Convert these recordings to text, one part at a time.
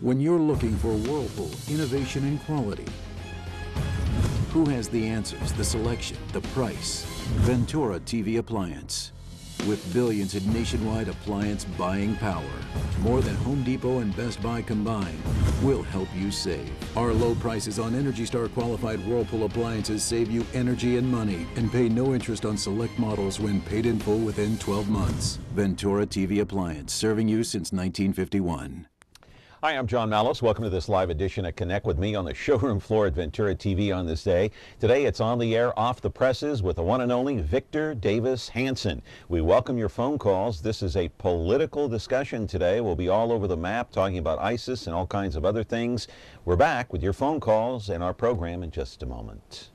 When you're looking for Whirlpool innovation and quality, who has the answers, the selection, the price? Ventura TV Appliance. With billions in nationwide appliance buying power, more than Home Depot and Best Buy combined, will help you save. Our low prices on Energy Star qualified Whirlpool appliances save you energy and money and pay no interest on select models when paid in full within 12 months. Ventura TV Appliance, serving you since 1951. Hi, I'm John Mallos. Welcome to this live edition of Connect with me on the showroom floor at Ventura TV on this day. Today it's on the air, off the presses with the one and only Victor Davis Hanson. We welcome your phone calls. This is a political discussion today. We'll be all over the map talking about ISIS and all kinds of other things. We're back with your phone calls and our program in just a moment.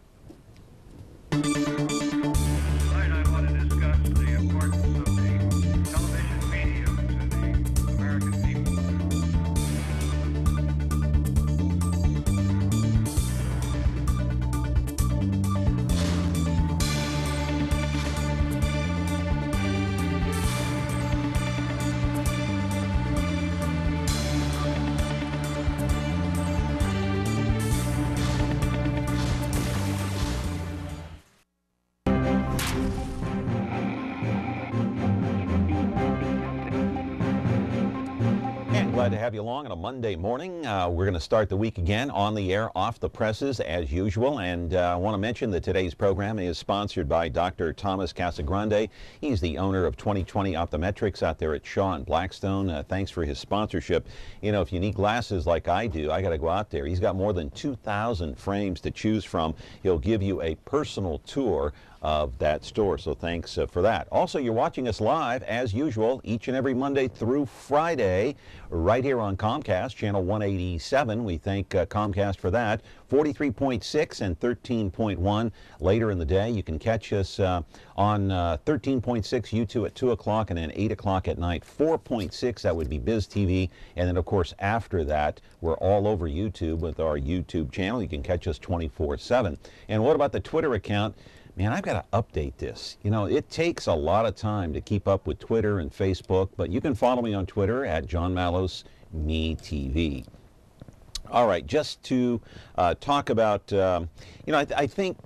Glad to have you along on a Monday morning. We're going to start the week again on the air, off the presses as usual. And I want to mention that today's program is sponsored by Dr. Thomas Casagrande. He's the owner of 2020 Optometrics out there at Shaw and Blackstone. Thanks for his sponsorship. You know, if you need glasses like I do, I got to go out there. He's got more than 2,000 frames to choose from. He'll give you a personal tour of that store, so thanks for that. Also, you're watching us live as usual each and every Monday through Friday right here on Comcast channel 187. We thank Comcast for that. 43.6 and 13.1 later in the day. You can catch us on 13.6 U2 at 2 o'clock and then 8 o'clock at night. 4.6, that would be Biz TV, and then of course after that we're all over YouTube with our YouTube channel. You can catch us 24/7. And what about the Twitter account? Man, I've got to update this. You know, it takes a lot of time to keep up with Twitter and Facebook, but you can follow me on Twitter at John Mallos Me TV. All right, just to talk about, I think,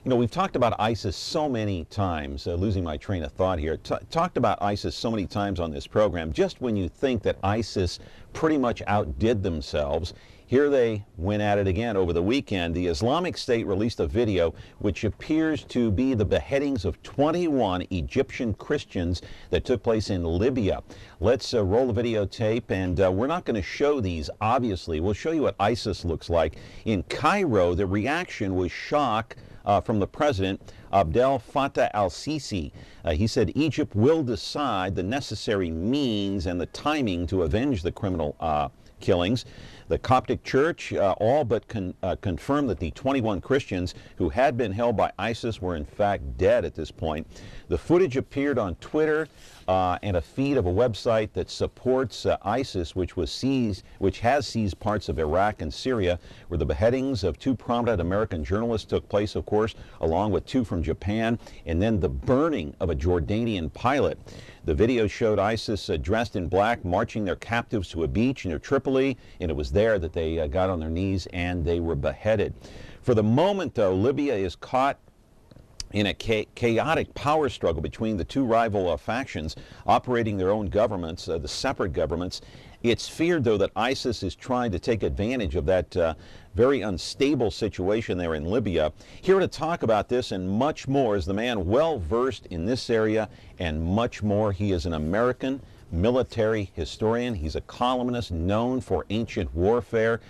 we've talked about ISIS so many times, losing my train of thought here, talked about ISIS so many times on this program. Just when you think that ISIS pretty much outdid themselves, here they went at it again over the weekend. The Islamic State released a video which appears to be the beheadings of 21 Egyptian Christians that took place in Libya. Let's roll the videotape, and we're not going to show these, obviously. We'll show you what ISIS looks like. In Cairo, the reaction was shock from the president, Abdel Fattah al-Sisi. He said Egypt will decide the necessary means and the timing to avenge the criminal killings. The Coptic Church all but confirmed that the 21 Christians who had been held by ISIS were in fact dead at this point. The footage appeared on Twitter and a feed of a website that supports ISIS, which has seized parts of Iraq and Syria, where the beheadings of 2 prominent American journalists took place, of course, along with 2 from Japan, and then the burning of a Jordanian pilot. The video showed ISIS dressed in black marching their captives to a beach near Tripoli, and it was there that they got on their knees and they were beheaded. For the moment, though, Libya is caught in a chaotic power struggle between the 2 rival factions operating their own governments, the separate governments. It's feared, though, that ISIS is trying to take advantage of that very unstable situation there in Libya. Here to talk about this and much more is the man well versed in this area and much more. He is an American military historian. He's a columnist known for ancient warfare.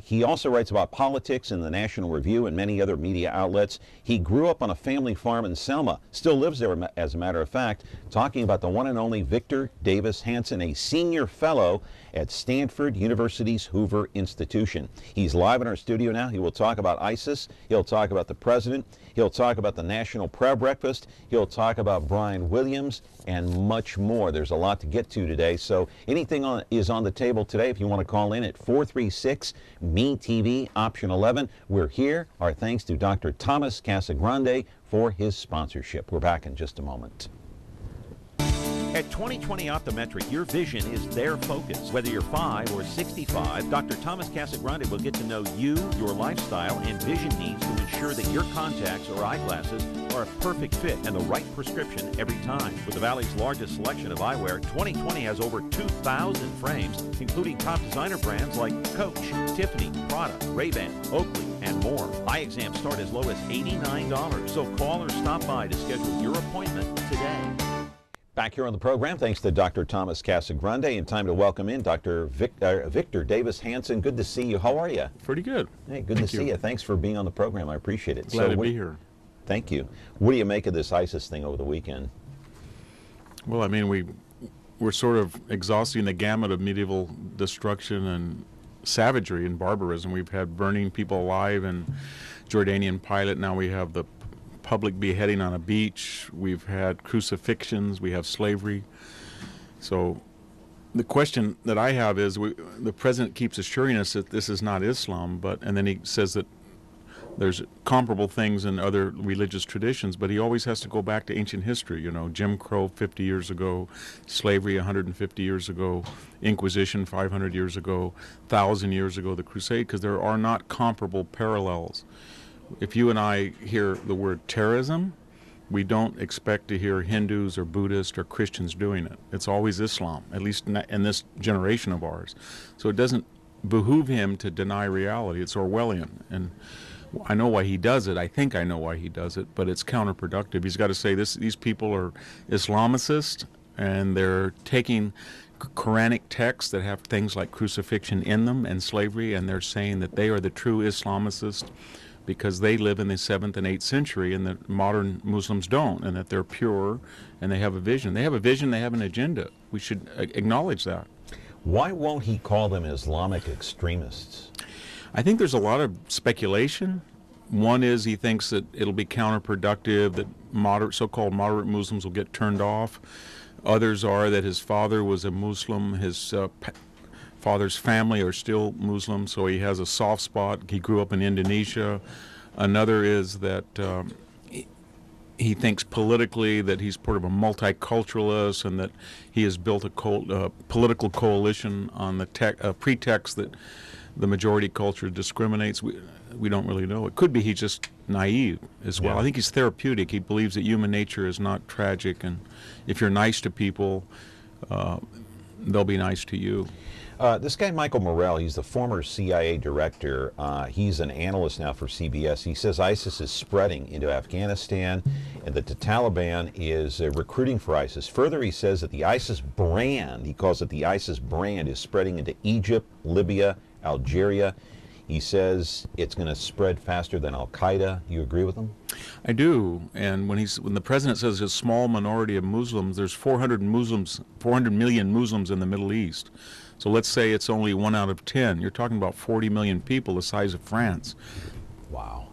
He also writes about politics in the National Review and many other media outlets. He grew up on a family farm in Selma, still lives there as a matter of fact, talking about the one and only Victor Davis Hanson, a senior fellow at Stanford University's Hoover Institution. He's live in our studio now. He will talk about ISIS. He'll talk about the president. He'll talk about the National Prayer Breakfast. He'll talk about Brian Williams and much more. There's a lot to get to today, so anything is on the table today if you want to call in at 436-ME-TV, option 11. We're here. Our thanks to Dr. Thomas Casagrande for his sponsorship. We're back in just a moment. At 2020 Optometric, your vision is their focus. Whether you're 5 or 65, Dr. Thomas Casagrande will get to know you, your lifestyle, and vision needs to ensure that your contacts or eyeglasses are a perfect fit and the right prescription every time. With the Valley's largest selection of eyewear, 2020 has over 2,000 frames, including top designer brands like Coach, Tiffany, Prada, Ray-Ban, Oakley, and more. Eye exams start as low as $89, so call or stop by to schedule your appointment today. Back here on the program, thanks to Dr. Thomas Casagrande, and time to welcome in Dr. Victor Davis Hanson. Good to see you. How are you? Pretty good. Hey, good to see you. Thanks for being on the program. I appreciate it. Glad to be here. Thank you. What do you make of this ISIS thing over the weekend? Well, I mean, we're sort of exhausting the gamut of medieval destruction and savagery and barbarism. We've had burning people alive and Jordanian pilot. Now we have the public beheading on a beach. We've had crucifixions. We have slavery. So the question that I have is, the president keeps assuring us that this is not Islam, and then he says that there's comparable things in other religious traditions, but he always has to go back to ancient history. You know, Jim Crow 50 years ago, slavery 150 years ago, Inquisition 500 years ago, 1,000 years ago, the Crusade, because there are not comparable parallels. If you and I hear the word terrorism, we don't expect to hear Hindus or Buddhists or Christians doing it. It's always Islam, at least in this generation of ours. So it doesn't behoove him to deny reality. It's Orwellian. And I know why he does it. I think I know why he does it, but it's counterproductive. He's got to say these people are Islamicists, and they're taking Quranic texts that have things like crucifixion in them and slavery, and they're saying that they are the true Islamicists because they live in the 7th and 8th century and that modern Muslims don't, and that they're pure and they have a vision. They have a vision, they have an agenda. We should acknowledge that. Why won't he call them Islamic extremists? I think there's a lot of speculation. One is he thinks that it'll be counterproductive, that so-called moderate Muslims will get turned off. Others are that his father was a Muslim, his father's family are still Muslim, so he has a soft spot. He grew up in Indonesia. Another is that he thinks politically that he's part of a multiculturalist and that he has built a political coalition on the pretext that the majority culture discriminates. We don't really know. It could be he's just naive as well. Yeah. I think he's therapeutic. He believes that human nature is not tragic, and if you're nice to people, they'll be nice to you. This guy, Michael Morrell, he's the former CIA director. He's an analyst now for CBS. He says ISIS is spreading into Afghanistan and that the Taliban is recruiting for ISIS. Further, he says that the ISIS brand, he calls it the ISIS brand, is spreading into Egypt, Libya, Algeria. He says it's going to spread faster than Al-Qaeda. You agree with him? I do. And when the president says a small minority of Muslims, there's 400 million Muslims in the Middle East. So let's say it's only 1 out of 10. You're talking about 40 million people, the size of France. Wow.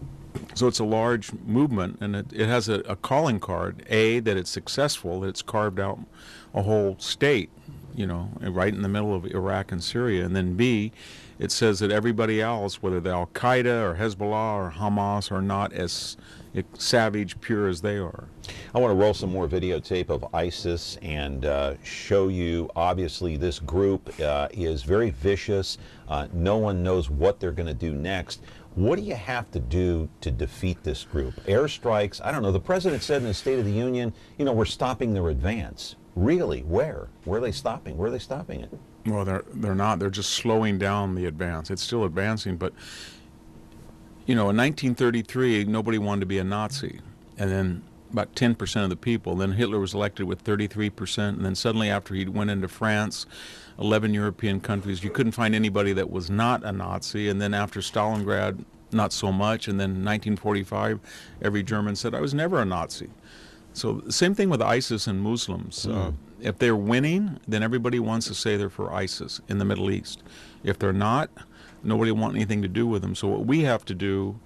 So it's a large movement, and it has a calling card. A, that it's successful, that it's carved out a whole state, you know, right in the middle of Iraq and Syria. And then B, it says that everybody else, whether they're Al-Qaeda or Hezbollah or Hamas, are not as savage, pure as they are. I want to roll some more videotape of ISIS and show you, obviously, this group is very vicious. No one knows what they're going to do next. What do you have to do to defeat this group? Airstrikes? I don't know. The president said in the State of the Union, you know, we're stopping their advance. Really? Where? Where are they stopping? Where are they stopping it? Well, they're not. They're just slowing down the advance. It's still advancing, but you know, in 1933, nobody wanted to be a Nazi, and then about 10% of the people. Then Hitler was elected with 33%, and then suddenly after he went into France, 11 European countries, you couldn't find anybody that was not a Nazi, and then after Stalingrad, not so much, and then in 1945, every German said, I was never a Nazi. So same thing with ISIS and Muslims. If they're winning, then everybody wants to say they're for ISIS in the Middle East. If they're not, nobody wants anything to do with them. So what we have to do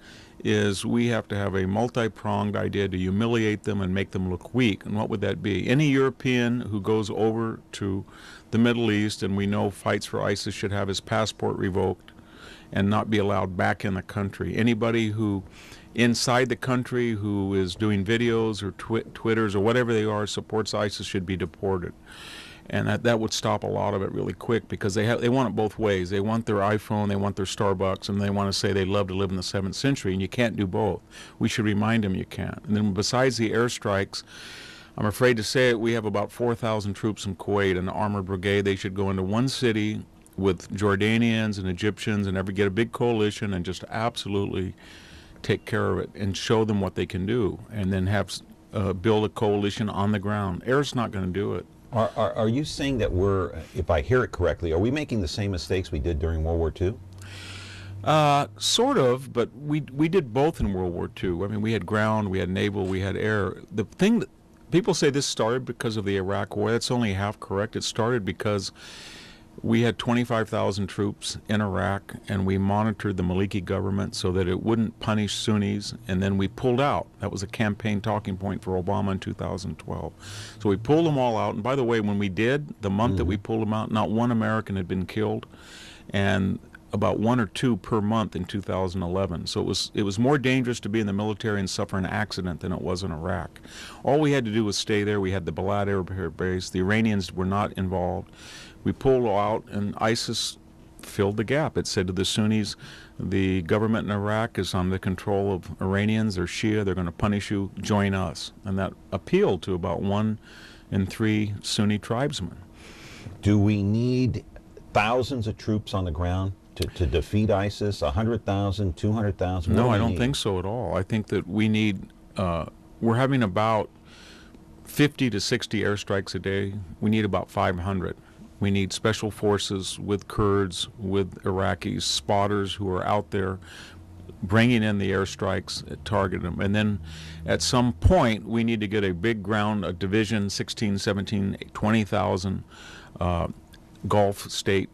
is we have to have a multi-pronged idea to humiliate them and make them look weak. And what would that be? Any European who goes over to the Middle East and we know fights for ISIS should have his passport revoked and not be allowed back in the country. Anybody who inside the country who is doing videos or Twitters or whatever they are, supports ISIS, should be deported. And that would stop a lot of it really quick, because they want it both ways. They want their iPhone, they want their Starbucks, and they want to say they love to live in the 7th century, and you can't do both. We should remind them you can't. And then besides the airstrikes, I'm afraid to say it, we have about 4,000 troops in Kuwait, an armored brigade. They should go into one city with Jordanians and Egyptians and get a big coalition and just absolutely take care of it and show them what they can do, and then build a coalition on the ground. Air's not going to do it. Are you saying that we're, if I hear it correctly, are we making the same mistakes we did during World War II? Sort of, but we did both in World War II. I mean, we had ground, we had naval, we had air. The thing that people say this started because of the Iraq War, that's only half correct. It started because we had 25,000 troops in Iraq, and we monitored the Maliki government so that it wouldn't punish Sunnis, and then we pulled out. That was a campaign talking point for Obama in 2012. So we pulled them all out, and by the way, when we did, the month that we pulled them out, not one American had been killed, and about 1 or 2 per month in 2011. So it was more dangerous to be in the military and suffer an accident than it was in Iraq. All we had to do was stay there. We had the Balad Air Base. The Iranians were not involved. We pulled out, and ISIS filled the gap. It said to the Sunnis, the government in Iraq is on the control of Iranians. They're Shia. They're going to punish you. Join us. And that appealed to about 1 in 3 Sunni tribesmen. Do we need thousands of troops on the ground to defeat ISIS? 100,000, 200,000? No, I don't think so at all. I think that we need, we're having about 50 to 60 airstrikes a day. We need about 500. We need special forces with Kurds, with Iraqis, spotters who are out there bringing in the airstrikes, targeting them. And then at some point, we need to get a big ground, a division, 16, 17, 20,000 Gulf state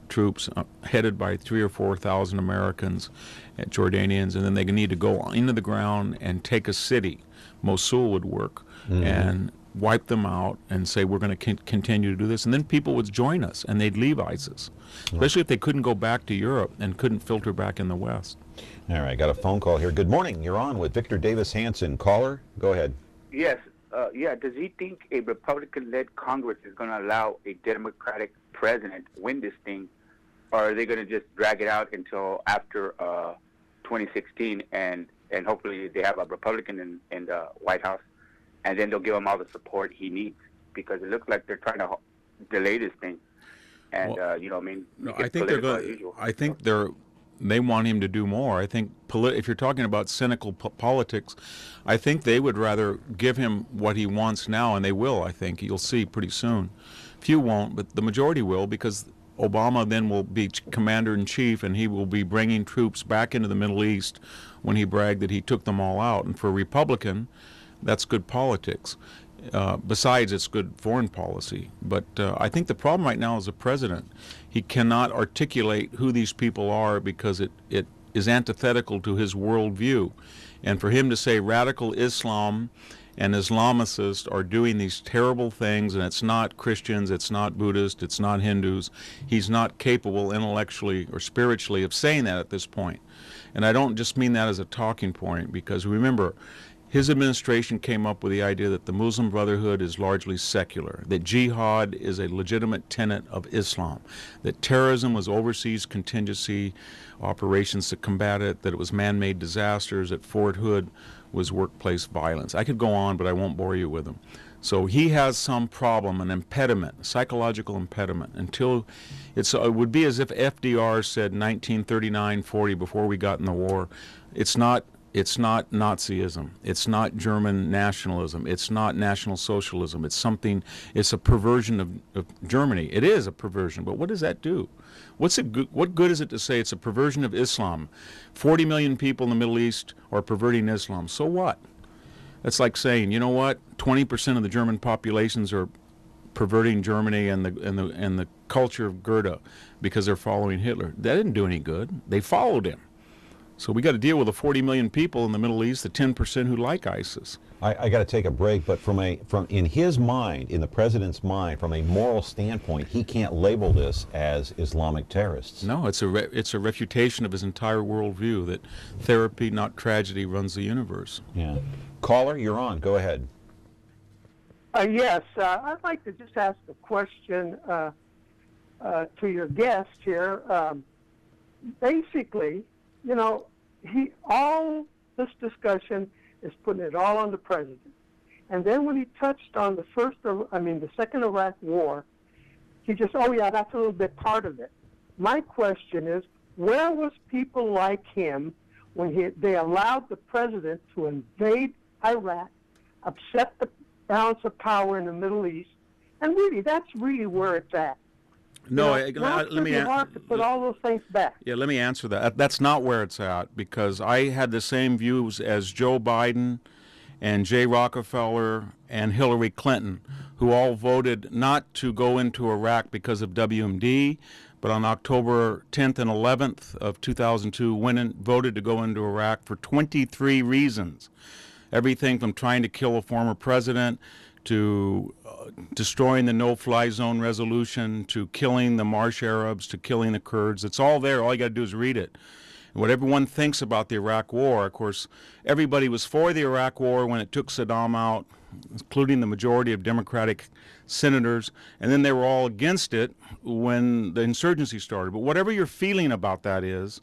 troops headed by 3,000 or 4,000 Americans and Jordanians, and then they need to go into the ground and take a city. Mosul would work, and wipe them out and say we're going to continue to do this, and then people would join us and they'd leave ISIS, especially if they couldn't go back to Europe and couldn't filter back in the West. All right, got a phone call here. Good morning. You're on with Victor Davis Hanson. Caller, go ahead. Yes. Does he think a Republican-led Congress is going to allow a Democratic president win this thing, or are they going to just drag it out until after 2016 and hopefully they have a Republican in the White House, and then they'll give him all the support he needs, because it looks like they're trying to delay this thing. And, no, I think they're going. I think they want him to do more. I think if you're talking about cynical politics, I think they would rather give him what he wants now, and they will. I think you'll see pretty soon. Few won't, but the majority will, because Obama then will be commander-in-chief, and he will be bringing troops back into the Middle East when he bragged that he took them all out. And for a Republican, that's good politics. Besides, it's good foreign policy. But I think the problem right now is the president. He cannot articulate who these people are because it is antithetical to his worldview. And for him to say radical Islam and Islamicists are doing these terrible things, and it's not Christians, it's not Buddhists, it's not Hindus, he's not capable intellectually or spiritually of saying that at this point. And I don't just mean that as a talking point, because remember, his administration came up with the idea that the Muslim Brotherhood is largely secular, that jihad is a legitimate tenet of Islam, that terrorism was overseas contingency operations to combat it, that it was man-made disasters, that Fort Hood was workplace violence. I could go on, but I won't bore you with them. So he has some problem, an impediment, a psychological impediment, until it would be as if FDR said 1939-40 before we got in the war, it's not Nazism, it's not German nationalism, it's not National Socialism, it's a perversion of Germany. It is a perversion, but what does that do? What good is it to say it's a perversion of Islam? 40 million people in the Middle East are perverting Islam. So what? That's like saying, you know what, 20% of the German populations are perverting Germany and the culture of Goethe because they're following Hitler. That didn't do any good. They followed him. So we got to deal with the 40 million people in the Middle East, the 10% who like ISIS. I got to take a break, but from in his mind, in the president's mind, from a moral standpoint, he can't label this as Islamic terrorists. No, it's a refutation of his entire worldview that therapy, not tragedy, runs the universe. Yeah. Caller, you're on. Go ahead. Yes, I'd like to just ask a question to your guest here. Basically, you know, all this discussion is putting it all on the president. And then when he touched on the second Iraq war, he just, oh yeah, that's a little bit part of it. My question is, where was people like him when they allowed the president to invade Iraq, upset the balance of power in the Middle East, and really, that's really where it's at. No, let me to put all those things back. Yeah, let me answer that. That's not where it's at, because I had the same views as Joe Biden and Jay Rockefeller and Hillary Clinton, who all voted not to go into Iraq because of WMD, but on October 10th and 11th of 2002 went and voted to go into Iraq for 23 reasons. Everything from trying to kill a former president, to destroying the no-fly zone resolution, to killing the Marsh Arabs, to killing the Kurds. It's all there. All you got to do is read it. And what everyone thinks about the Iraq War, of course, everybody was for the Iraq War when it took Saddam out, including the majority of Democratic senators, and then they were all against it when the insurgency started. But whatever your feeling about that is,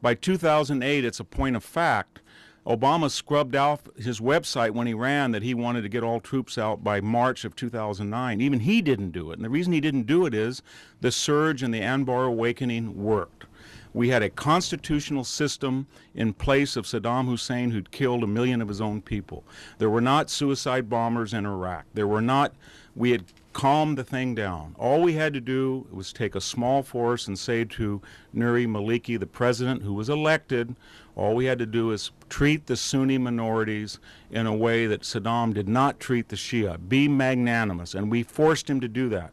by 2008, it's a point of fact, Obama scrubbed out his website when he ran that he wanted to get all troops out by March of 2009. Even he didn't do it. And the reason he didn't do it is the surge and the Anbar awakening worked. We had a constitutional system in place of Saddam Hussein who'd killed 1 million of his own people. There were not suicide bombers in Iraq. We had calmed the thing down. All we had to do was take a small force and say to Nuri Maliki, the president who was elected, all we had to do is treat the Sunni minorities in a way that Saddam did not treat the Shia. Be magnanimous. And we forced him to do that.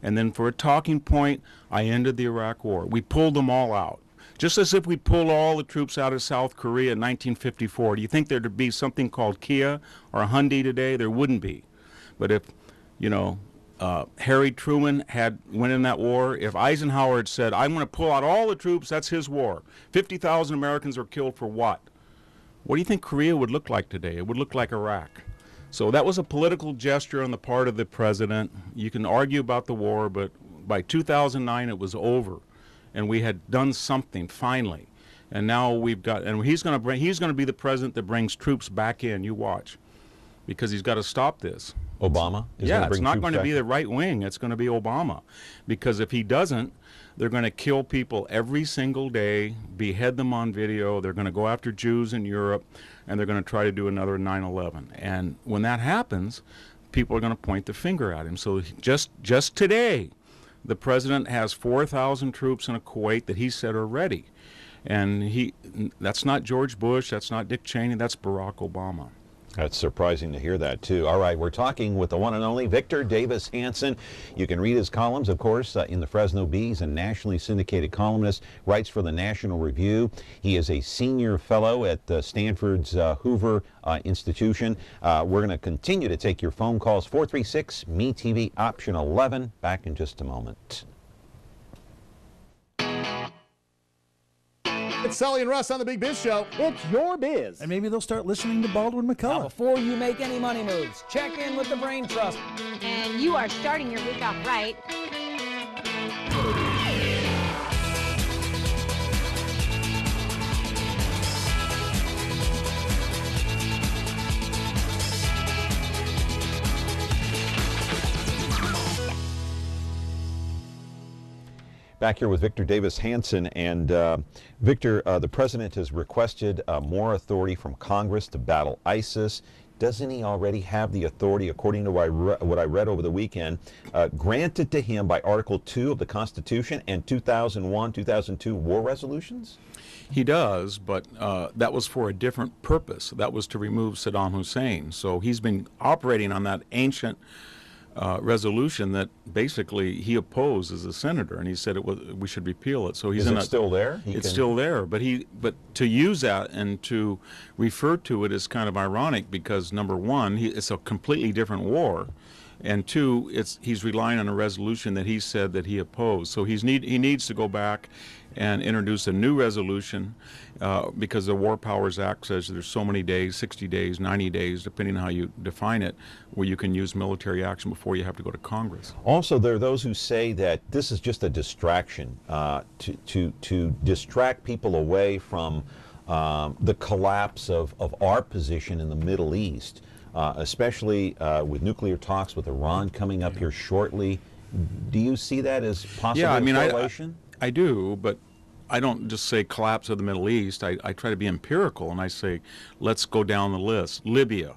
And then for a talking point, I ended the Iraq War. We pulled them all out. Just as if we pulled all the troops out of South Korea in 1954. Do you think there'd be something called Kia or Hyundai today? There wouldn't be. But if, Harry Truman went in that war, if Eisenhower had said, I'm going to pull out all the troops, that's his war. 50,000 Americans are killed for what? What do you think Korea would look like today? It would look like Iraq. So that was a political gesture on the part of the president. You can argue about the war, but by 2009 it was over. And we had done something finally. And now he's going to be the president that brings troops back in, you watch. Because he's got to stop this. Obama? It's not going to be the right wing. It's going to be Obama. Because if he doesn't, they're going to kill people every single day, behead them on video. They're going to go after Jews in Europe, and they're going to try to do another 9/11. And when that happens, people are going to point the finger at him. So just today, the president has 4,000 troops in Kuwait that he said are ready. And that's not George Bush, that's not Dick Cheney, that's Barack Obama. That's surprising to hear that, too. All right, we're talking with the one and only Victor Davis Hanson. You can read his columns, of course, in the Fresno Bee. He's a nationally syndicated columnist, writes for the National Review. He is a senior fellow at Stanford's Hoover Institution. We're going to continue to take your phone calls. 436-MeTV, option 11. Back in just a moment. It's Sully and Russ on the Big Biz Show. It's your biz. And maybe they'll start listening to Baldwin Now, McCullough. before you make any money moves, check in with the Brain Trust. And you are starting your week off right. Back here with Victor Davis Hanson. And Victor, the president has requested more authority from Congress to battle ISIS. Doesn't he already have the authority, according to what I read over the weekend, granted to him by Article 2 of the Constitution and 2001, 2002 war resolutions? He does, but that was for a different purpose. That was to remove Saddam Hussein. So he's been operating on that ancient resolution that basically he opposed as a senator, and he said we should repeal it. So he's still there? It's still there, but to use that and to refer to it is kind of ironic because number one, it's a completely different war, and two, he's relying on a resolution that he said that he opposed. So he needs to go back and introduce a new resolution because the War Powers Act says there's so many days, 60 days, 90 days, depending on how you define it, where you can use military action before you have to go to Congress. Also, there are those who say that this is just a distraction to distract people away from the collapse of our position in the Middle East, especially with nuclear talks with Iran coming up here shortly. Do you see that as possible correlation? I do, but I don't just say collapse of the Middle East. I try to be empirical, and I say, let's go down the list. Libya.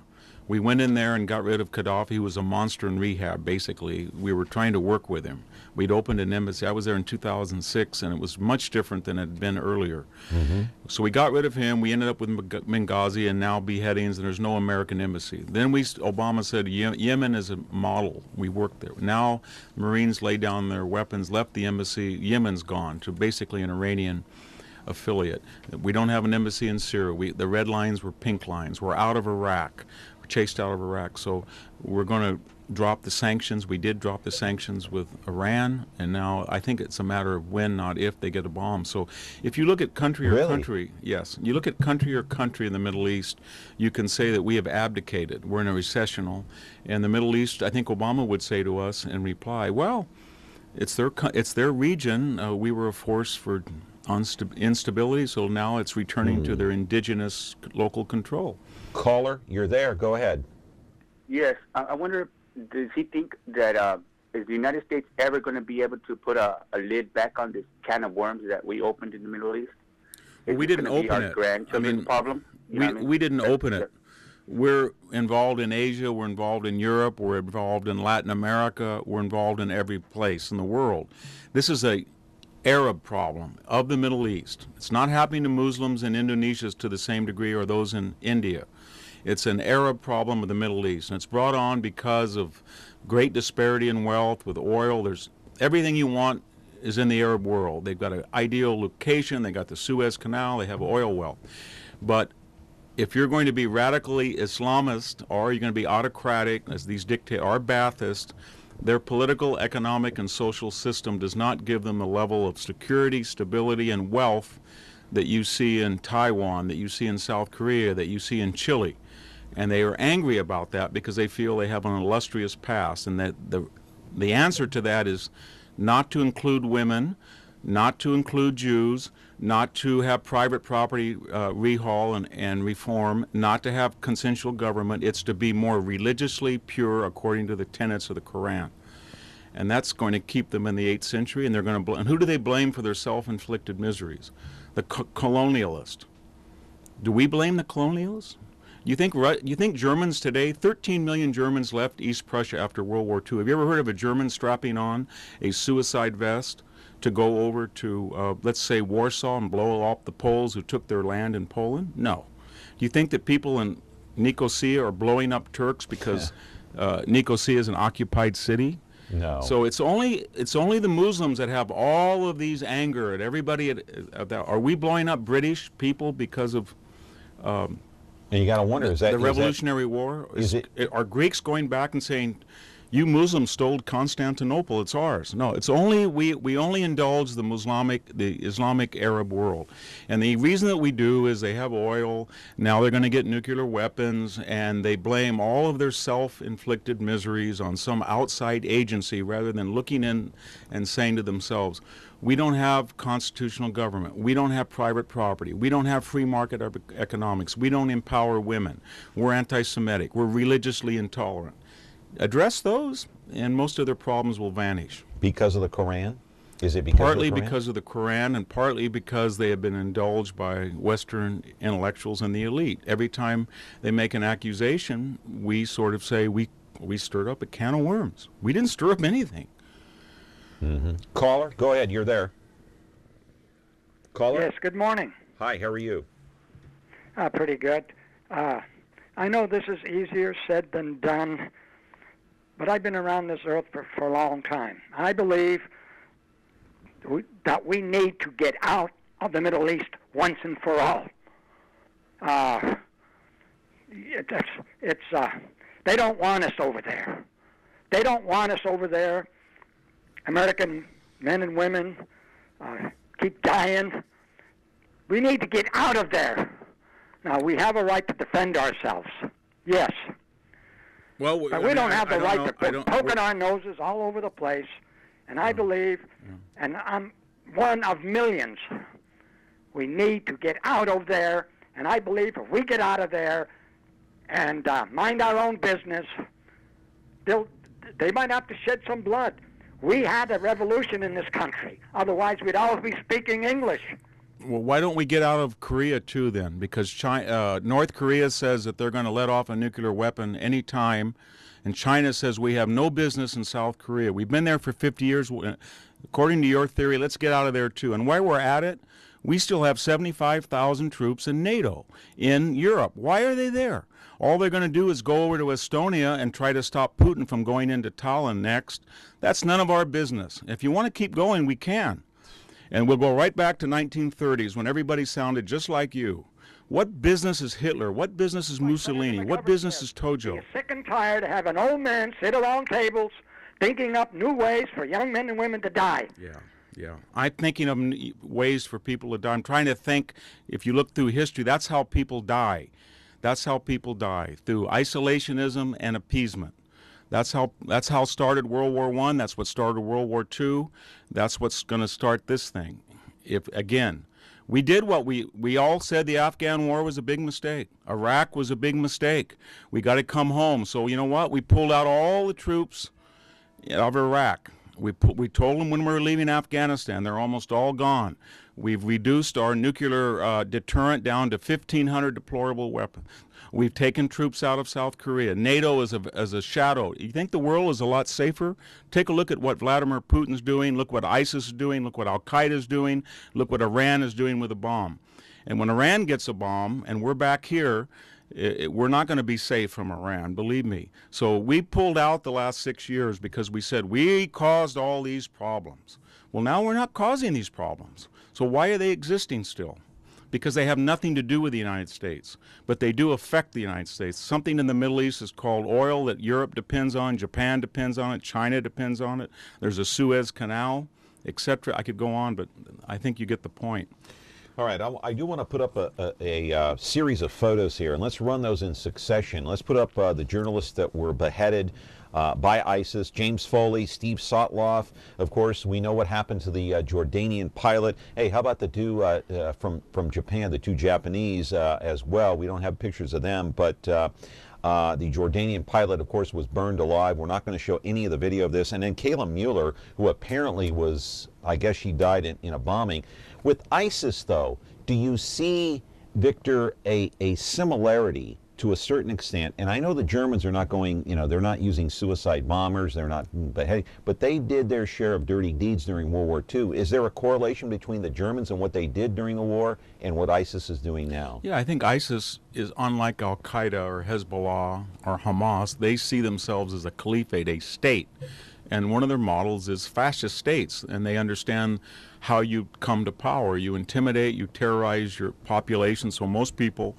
We went in there and got rid of Gaddafi, who was a monster in rehab, basically. We were trying to work with him. We'd opened an embassy. I was there in 2006, and it was much different than it had been earlier. Mm-hmm. So we got rid of him. We ended up with Benghazi and now beheadings, and there's no American embassy. Then Obama said Yemen is a model. We worked there. Now Marines laid down their weapons, left the embassy. Yemen's gone to basically an Iranian affiliate. We don't have an embassy in Syria. The red lines were pink lines. We're out of Iraq. We're chased out of Iraq. So we're going to drop the sanctions. We did drop the sanctions with Iran, and now I think it's a matter of when, not if, they get a bomb. So if you look at country or country, yes, you look at country or country in the Middle East, you can say that we have abdicated. We're in a recessional. And the Middle East, I think Obama would say to us in reply, well, it's their region. We were a force for instability, so now it's returning to their indigenous local control. Caller, you're there. Go ahead. Yes. I wonder, does he think that is the United States ever going to be able to put a lid back on this can of worms that we opened in the Middle East? Well, we didn't open it. Problem? We didn't open it. We're involved in Asia, we're involved in Europe, we're involved in Latin America, we're involved in every place in the world. This is a Arab problem of the Middle East. It's not happening to Muslims in Indonesia to the same degree or those in India. It's an Arab problem of the Middle East, and it's brought on because of great disparity in wealth with oil. There's everything you want is in the Arab world. They've got an ideal location, they got the Suez Canal, they have oil wealth. But if you're going to be radically Islamist or you're going to be autocratic, as these dictators are Ba'athist, their political, economic, and social system does not give them the level of security, stability, and wealth that you see in Taiwan, that you see in South Korea, that you see in Chile. And they are angry about that because they feel they have an illustrious past, and that the answer to that is not to include women, not to include Jews, not to have private property rehaul and reform, not to have consensual government. It's to be more religiously pure according to the tenets of the Quran. And that's going to keep them in the 8th century, and they're going to and who do they blame for their self-inflicted miseries? The colonialist. Do we blame the colonialists? You think Germans today, 13 million Germans left East Prussia after World War II. Have you ever heard of a German strapping on a suicide vest to go over to, let's say, Warsaw and blow off the Poles who took their land in Poland? No. Do you think that people in Nicosia are blowing up Turks because Nicosia is an occupied city? No. So it's only the Muslims that have all of these anger at everybody. Are we blowing up British people because of and you got to wonder, is that the Revolutionary War? Are Greeks going back and saying, "You Muslims stole Constantinople; it's ours"? No, it's only we only indulge the Islamic Arab world, and the reason that we do is they have oil. Now they're going to get nuclear weapons, and they blame all of their self-inflicted miseries on some outside agency rather than looking in and saying to themselves, we don't have constitutional government. We don't have private property. We don't have free market economics. We don't empower women. We're anti-Semitic. We're religiously intolerant. Address those, and most of their problems will vanish. Because of the Quran? Is it because partly of the Quran? Because of the Quran, and partly because they have been indulged by Western intellectuals and the elite. Every time they make an accusation, we sort of say we stirred up a can of worms. We didn't stir up anything. Mm-hmm. Caller, go ahead. You're there. Caller? Yes, good morning. Hi, how are you? Pretty good. I know this is easier said than done, but I've been around this earth for a long time. I believe that we need to get out of the Middle East once and for all. They don't want us over there. They don't want us over there. American men and women keep dying. We need to get out of there. Now, we have a right to defend ourselves. Yes. Well, but we don't have the right to put poking our noses all over the place. And I believe, and I'm one of millions, we need to get out of there. And I believe if we get out of there and mind our own business, they might have to shed some blood. We had a revolution in this country. Otherwise, we'd always be speaking English. Well, why don't we get out of Korea too then? Because North Korea says that they're going to let off a nuclear weapon any time, and China says we have no business in South Korea. We've been there for 50 years. According to your theory, let's get out of there too. And while we're at it, we still have 75,000 troops in NATO in Europe. Why are they there? All they're going to do is go over to Estonia and try to stop Putin from going into Tallinn next. That's none of our business. If you want to keep going, we can. And we'll go right back to 1930s when everybody sounded just like you. What business is Hitler? What business is Mussolini? What business is Tojo? You're sick and tired of having old men sit around tables thinking up new ways for young men and women to die. Yeah. I'm thinking of ways for people to die. I'm trying to think, if you look through history, that's how people die. That's how people die, through isolationism and appeasement. That's how started World War I. That's what started World War II. That's what's going to start this thing. If, again, we did what we all said the Afghan war was a big mistake. Iraq was a big mistake. We got to come home. So you know what? We pulled out all the troops of Iraq. We told them when we were leaving Afghanistan, they're almost all gone. We've reduced our nuclear deterrent down to 1,500 deployable weapons. We've taken troops out of South Korea. NATO is a shadow. You think the world is a lot safer? Take a look at what Vladimir Putin's doing. Look what ISIS is doing. Look what Al-Qaeda is doing. Look what Iran is doing with a bomb. And when Iran gets a bomb and we're back here, we're not going to be safe from Iran, believe me. So we pulled out the last 6 years because we said we caused all these problems. Well, now we're not causing these problems. So why are they existing still? Because they have nothing to do with the United States, but they do affect the United States. Something in the Middle East is called oil that Europe depends on, Japan depends on it, China depends on it. There's a Suez Canal, etc. I could go on, but I think you get the point. All right, I do want to put up a series of photos here, and let's run those in succession. Let's put up the journalists that were beheaded by ISIS, James Foley, Steve Sotloff. Of course, we know what happened to the Jordanian pilot. Hey, how about the two from Japan, the two Japanese as well? We don't have pictures of them, but the Jordanian pilot, of course, was burned alive. We're not going to show any of the video of this. And then Kayla Mueller, who apparently was, I guess she died in a bombing. With ISIS, though, do you see, Victor, a similarity to a certain extent? And I know the Germans are not going, they're not using suicide bombers, they're not beheading, but they did their share of dirty deeds during World War II. Is there a correlation between the Germans and what they did during the war and what ISIS is doing now? Yeah, I think ISIS is unlike Al-Qaeda or Hezbollah or Hamas. They see themselves as a caliphate, a state. And one of their models is fascist states, and they understand how you come to power. You intimidate, you terrorize your population, so most people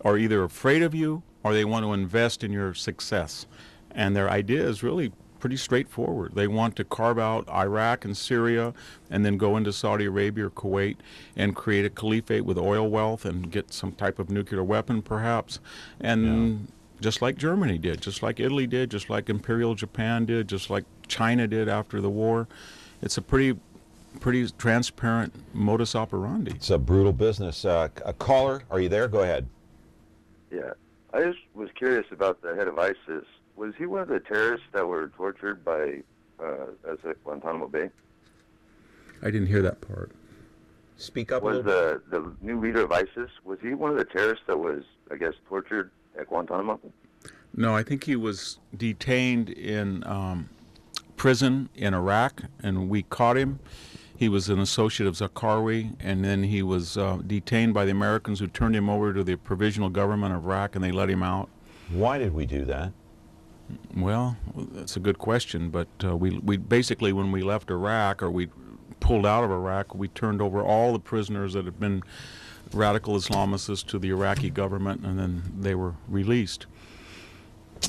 are either afraid of you or they want to invest in your success. And their idea is really pretty straightforward. They want to carve out Iraq and Syria and then go into Saudi Arabia or Kuwait and create a caliphate with oil wealth and get some type of nuclear weapon perhaps. And just like Germany did, just like Italy did, just like Imperial Japan did, just like China did after the war. It's a pretty transparent modus operandi. It's a brutal business. A caller, are you there? Go ahead. Yeah, I just was curious about the head of ISIS. Was he one of the terrorists that were tortured by at Guantanamo Bay? I didn't hear that part. Speak up. Was the new leader of ISIS, was he one of the terrorists that was, I guess, tortured at Guantanamo? No, I think he was detained in prison in Iraq, and we caught him. He was an associate of Zarqawi, and then he was detained by the Americans, who turned him over to the provisional government of Iraq, and they let him out. Why did we do that? Well, that's a good question, but we basically, when we left Iraq, or we pulled out of Iraq, we turned over all the prisoners that had been radical Islamists to the Iraqi government, and then they were released.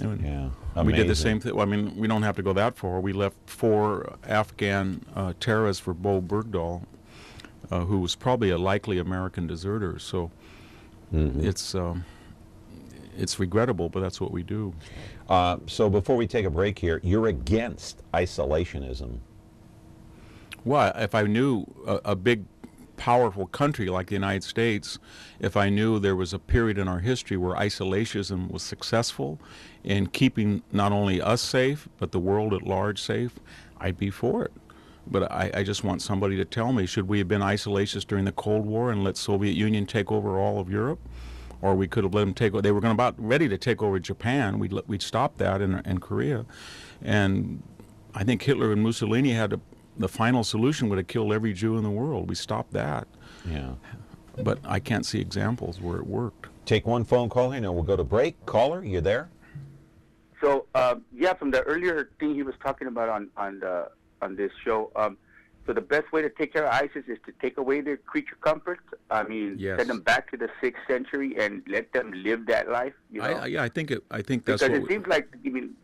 Yeah, we did the amazing. same thing. Well, I mean, we don't have to go that far. We left 4 Afghan terrorists for Bo Bergdahl, who was probably a likely American deserter. So it's regrettable, but that's what we do. So before we take a break here, you're against isolationism. Well, if I knew a big, powerful country like the United States, if I knew there was a period in our history where isolationism was successful in keeping not only us safe, but the world at large safe, I'd be for it. But I just want somebody to tell me, should we have been isolationist during the Cold War and let Soviet Union take over all of Europe? Or we could have let them take over. They were about ready to take over Japan. We'd stopped that in Korea. And I think Hitler and Mussolini had the final solution would have killed every Jew in the world. We stopped that. Yeah. But I can't see examples where it worked. Take one phone call here, and we'll go to break. Caller, you there? So, yeah, from the earlier thing he was talking about on this show, so the best way to take care of ISIS is to take away their creature comforts. I mean, send them back to the 6th century and let them live that life. You know? I think that's because what it seems like, I mean,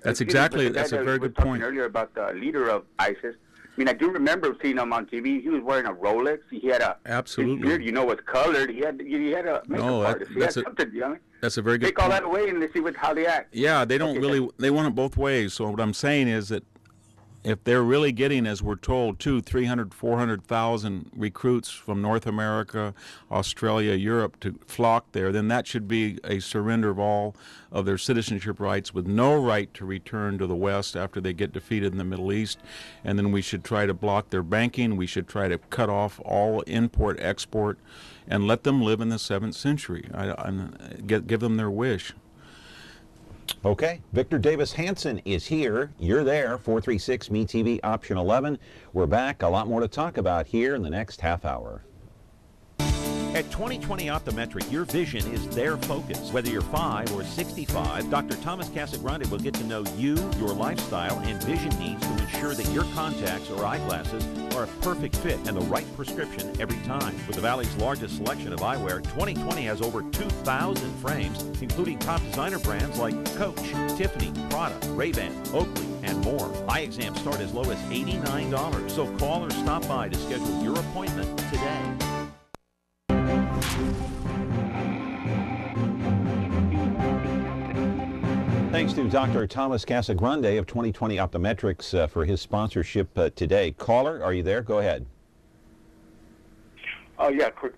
that's a very good point. Earlier about the leader of ISIS. I mean, I do remember seeing him on TV. He was wearing a Rolex. He had a absolutely. His beard, was colored. He had a makeup artist. He had something, you know? That's a very good take point. all that away and let's see how they act. Yeah, they don't really. They want it both ways. So what I'm saying is that if they're really getting, as we're told, 300,000, 400,000 recruits from North America, Australia, Europe to flock there, then that should be a surrender of all of their citizenship rights with no right to return to the West after they get defeated in the Middle East. And then we should try to block their banking. We should try to cut off all import, export, and let them live in the 7th century. Give them their wish. Okay, Victor Davis Hanson is here. You're there, 436-MeTV, option 11. We're back. A lot more to talk about here in the next half hour. At 2020 Optometric, your vision is their focus. Whether you're 5 or 65, Dr. Thomas Casagrande will get to know you, your lifestyle, and vision needs to ensure that your contacts or eyeglasses are a perfect fit and the right prescription every time. With the Valley's largest selection of eyewear, 2020 has over 2,000 frames, including top designer brands like Coach, Tiffany, Prada, Ray-Ban, Oakley, and more. Eye exams start as low as $89, so call or stop by to schedule your appointment today. Thanks to Dr. Thomas Casagrande of 2020 Optometrics for his sponsorship today. Caller, are you there? Go ahead. Yeah, quick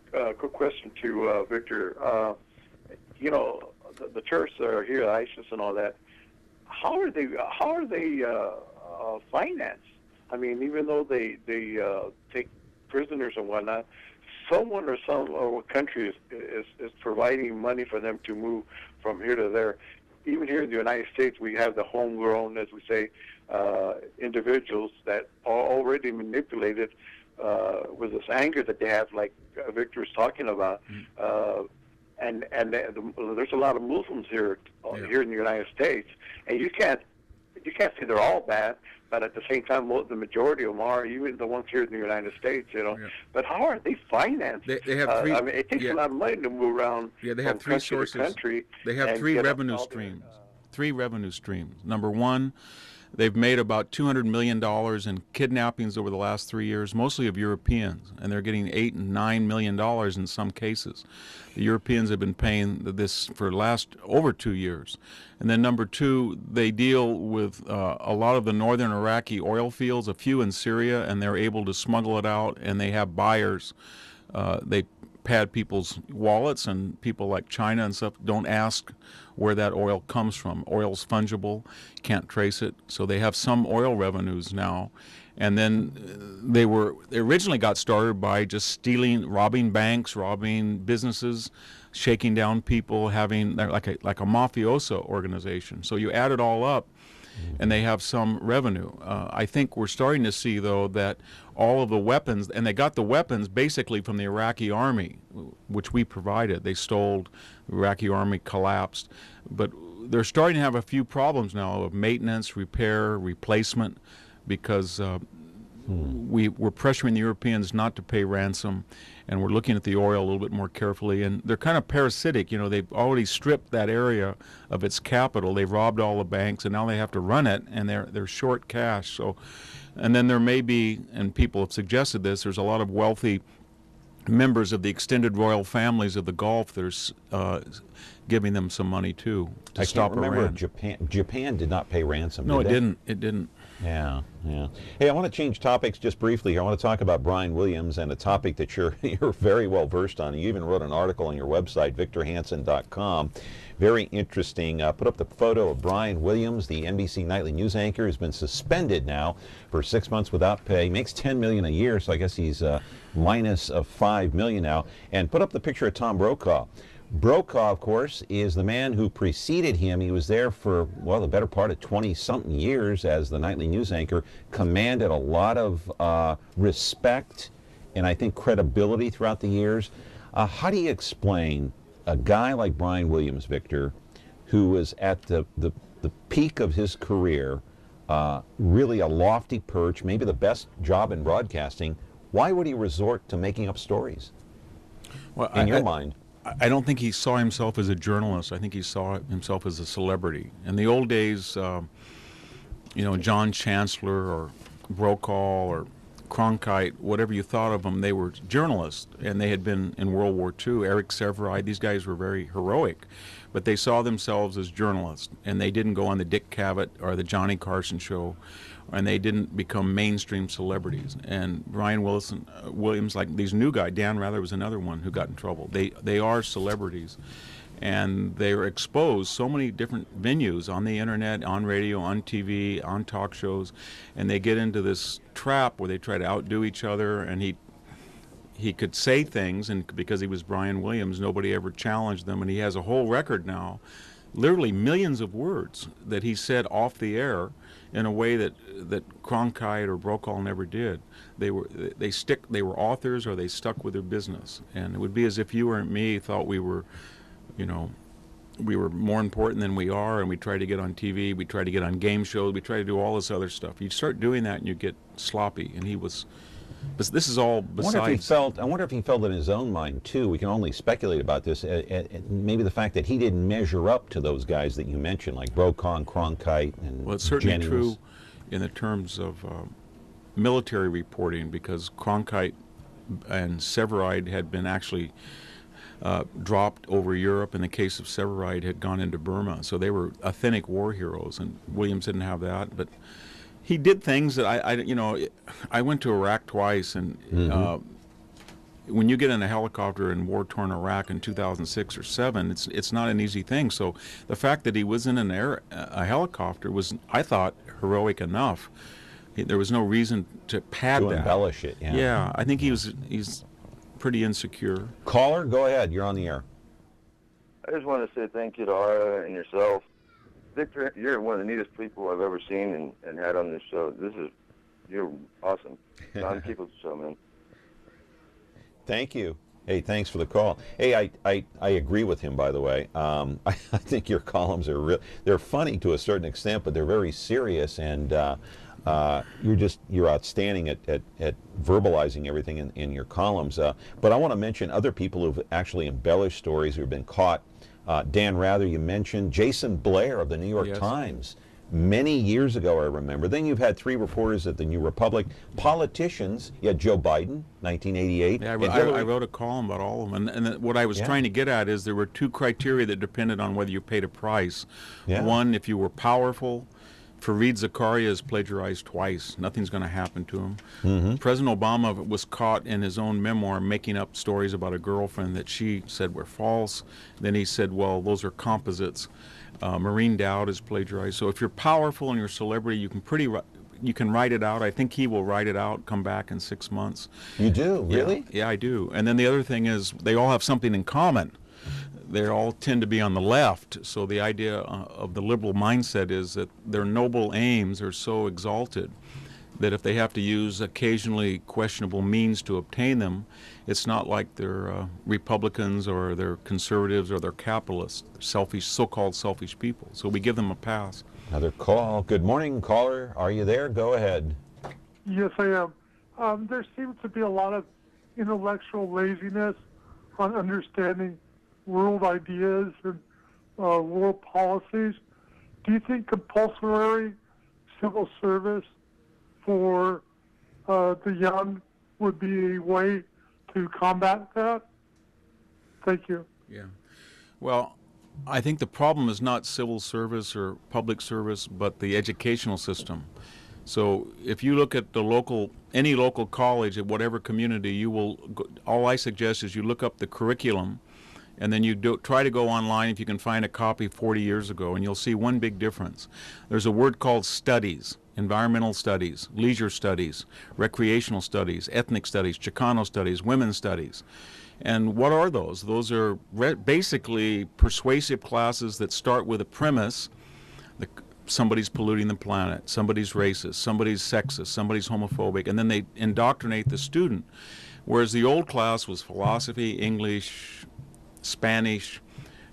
question to Victor. You know, the terrorists that are here, ISIS and all that, how are they financed? I mean, even though they take prisoners and whatnot, someone or some country is providing money for them to move from here to there. Even here in the United States, we have the homegrown, as we say, individuals that are already manipulated with this anger that they have, like Victor was talking about. And there's a lot of Muslims here here in the United States, and you can't say they're all bad, but at the same time, the majority of them are, even the ones here in the United States, you know. But how are they financed? They have three. I mean, it takes a lot of money to move around. Yeah, they have three sources. They have three revenue streams. Three revenue streams. Number one, they've made about $200 million in kidnappings over the last 3 years, mostly of Europeans, and they're getting $8 and $9 million in some cases. The Europeans have been paying this for the last over 2 years. And then number two, they deal with a lot of the northern Iraqi oil fields, a few in Syria, and they're able to smuggle it out, and they have buyers. They pad people's wallets, and people like China and stuff don't ask where that oil comes from. Oil's fungible, can't trace it, so they have some oil revenues now. And then they originally got started by just stealing, robbing banks, robbing businesses, shaking down people, having like a mafioso organization. So you add it all up, and they have some revenue. I think we're starting to see, though, that all of the weapons, and they got the weapons basically from the Iraqi army, which we provided. They stole, the Iraqi army collapsed. But they're starting to have a few problems now of maintenance, repair, replacement, because we're pressuring the Europeans not to pay ransom, and we're looking at the oil a little bit more carefully. And they're kind of parasitic. You know, they've already stripped that area of its capital. They've robbed all the banks, and now they have to run it, and they're short cash. So, and then there may be, and people have suggested this, there's a lot of wealthy members of the extended royal families of the Gulf that are giving them some money too to stop Iran. I can't remember if Japan did not pay ransom. No, did it they? didn't. It didn't. Yeah, yeah. Hey, I want to change topics just briefly here. I want to talk about Brian Williams and a topic that you're very well versed on. You even wrote an article on your website, victorhanson.com. Very interesting. Put up the photo of Brian Williams, the NBC nightly news anchor, who's been suspended now for 6 months without pay. Makes $10 million a year, so I guess he's minus of $5 million now. And put up the picture of Tom Brokaw. Brokaw, of course, is the man who preceded him. He was there for, well, the better part of 20-something years as the nightly news anchor, commanded a lot of respect and I think credibility throughout the years. How do you explain a guy like Brian Williams, Victor, who was at the peak of his career, really a lofty perch, maybe the best job in broadcasting? Why would he resort to making up stories, well, in your mind? I don't think he saw himself as a journalist. I think he saw himself as a celebrity. In the old days, you know, John Chancellor or Brokaw or Cronkite, whatever you thought of them, they were journalists, and they had been in World War II. Eric Sevareid, these guys were very heroic, but they saw themselves as journalists, and they didn't go on the Dick Cavett or the Johnny Carson show, and they didn't become mainstream celebrities. And Brian Williams, like these new guys, Dan Rather was another one who got in trouble. They are celebrities, and they are exposed so many different venues on the internet, on radio, on TV, on talk shows, and they get into this trap where they try to outdo each other. And he could say things, and because he was Brian Williams, nobody ever challenged them. And he has a whole record now, literally millions of words that he said off the air in a way that Cronkite or Brokaw never did. They were authors, or they stuck with their business. And it would be as if you or me thought we were, you know, we were more important than we are, and we try to get on TV, we try to get on game shows, we try to do all this other stuff. You start doing that and you get sloppy, and he was. But this is all besides. I wonder if he felt in his own mind too. We can only speculate about this. Maybe the fact that he didn't measure up to those guys that you mentioned, like Brokaw and Cronkite and Well, it's certainly Jennings. true in the terms of military reporting, because Cronkite and Sevareid had been actually dropped over Europe. In the case of Sevareid, had gone into Burma, so they were authentic war heroes. And Williams didn't have that, but he did things that I went to Iraq twice, and when you get in a helicopter in war-torn Iraq in 2006 or 7, it's not an easy thing. So the fact that he was in a helicopter was, I thought, heroic enough. There was no reason to pad that. To embellish it. Yeah. Yeah, I think he's pretty insecure. Caller, go ahead. You're on the air. I just want to say thank you to Ara and yourself. Victor, you're one of the neatest people I've ever seen and had on this show. You're awesome. Don, keep up the show, man. Thank you. Hey, thanks for the call. Hey, I agree with him, by the way. I think your columns are they're funny to a certain extent, but they're very serious, and you're outstanding at verbalizing everything in your columns. But I want to mention other people who've actually embellished stories who've been caught. Dan Rather, you mentioned. Jason Blair of the New York Times. Many years ago, I remember. Then you've had 3 reporters at the New Republic. Politicians, you had Joe Biden, 1988. Yeah, I wrote a column about all of them. And what I was trying to get at is there were 2 criteria that depended on whether you paid a price. Yeah. One, if you were powerful. Fareed Zakaria is plagiarized twice. Nothing's going to happen to him. Mm-hmm. President Obama was caught in his own memoir making up stories about a girlfriend that she said were false. Then he said, well, those are composites. Maureen Dowd is plagiarized. So if you're powerful and you're a celebrity, you can write it out. I think he will write it out, come back in 6 months. You do? Really? Yeah, I do. And then the other thing is they all have something in common. They all tend to be on the left, so the idea of the liberal mindset is that their noble aims are so exalted that if they have to use occasionally questionable means to obtain them, it's not like they're Republicans or they're conservatives or they're capitalists, selfish, so-called selfish people. So we give them a pass. Another call. Good morning, caller. Are you there? Go ahead. Yes, I am. There seems to be a lot of intellectual laziness on understanding world ideas and world policies. Do you think compulsory civil service for the young would be a way to combat that? Thank you. Yeah. Well, I think the problem is not civil service or public service, but the educational system. So if you look at any local college at whatever community, you will, all I suggest is you look up the curriculum, and then you try to go online if you can find a copy 40 years ago, and you'll see one big difference. There's a word called studies, environmental studies, leisure studies, recreational studies, ethnic studies, Chicano studies, women's studies. And what are those? Those are basically persuasive classes that start with a premise: somebody's polluting the planet, somebody's racist, somebody's sexist, somebody's homophobic, and then they indoctrinate the student. Whereas the old class was philosophy, English, Spanish,